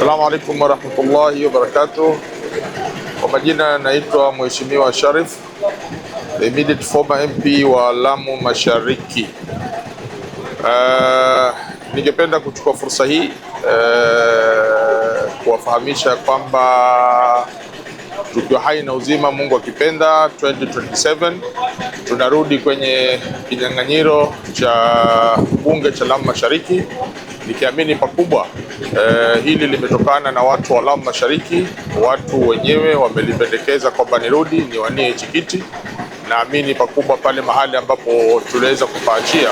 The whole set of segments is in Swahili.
Assalamu alaikum warahmatullahi wabarakatuh. Kwa majina naitwa Mheshimiwa Sharif, the immediate former MP wa Lamu Mashariki. Ningependa kuchukua fursa hii kuwafahamisha kwamba tukiwa hai na uzima, Mungu akipenda, 2027 tunarudi kwenye kinyang'anyiro cha bunge cha Lamu Mashariki, nikiamini pakubwa hili limetokana na watu wa Lamu Mashariki. Watu wenyewe wamelipendekeza kwamba nirudi niwanie hichi kiti. Naamini pakubwa pale mahali ambapo tuliweza kupaachia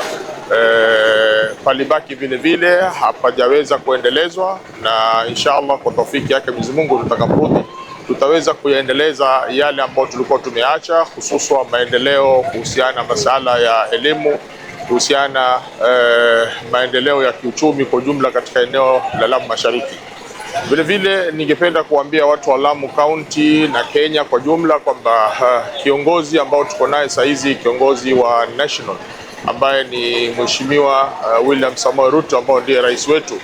palibaki vile vile, hapajaweza kuendelezwa, na inshallah kwa taufiki yake Mwenyezi Mungu tutakaporudi tutaweza kuyaendeleza yale ambayo tulikuwa tumeacha, hususan maendeleo kuhusiana na masala ya elimu, kuhusiana maendeleo ya kiuchumi kwa jumla katika eneo la Lamu Mashariki. Vile vile ningependa kuambia watu wa Lamu County na Kenya kwa jumla kwamba kiongozi ambao tuko naye saa hizi, kiongozi wa national ambaye ni Mheshimiwa William Samoei Ruto, ambao ndiye rais wetu,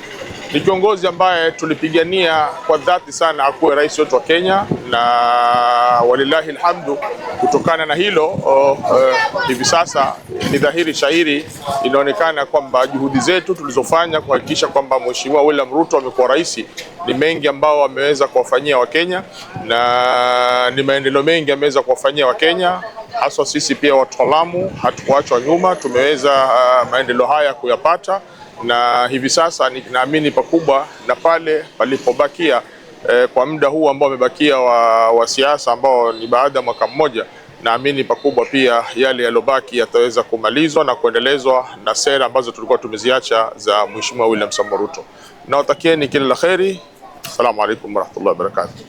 ni kiongozi ambaye tulipigania kwa dhati sana akuwe rais wetu wa Kenya, na walillahi alhamdu. Kutokana na hilo hivi sasa ni dhahiri shahiri inaonekana kwamba juhudi zetu tulizofanya kuhakikisha kwamba Mheshimiwa William Ruto amekuwa rais ni mengi ambao ameweza kuwafanyia Wakenya, na ni maendeleo mengi ameweza kuwafanyia Wakenya, hasa sisi pia watu wa Lamu hatukuachwa nyuma, tumeweza maendeleo haya kuyapata. Na hivi sasa naamini pakubwa na pale palipobakia kwa muda huu ambao umebakia wa siasa ambao ni baada ya mwaka mmoja, naamini pakubwa pia yale yalobaki yataweza kumalizwa na kuendelezwa na sera ambazo tulikuwa tumeziacha za Mheshimiwa William Samoei Ruto. Nawatakieni kila la kheri. Assalamu alaikum warahmatullahi wabarakatuh.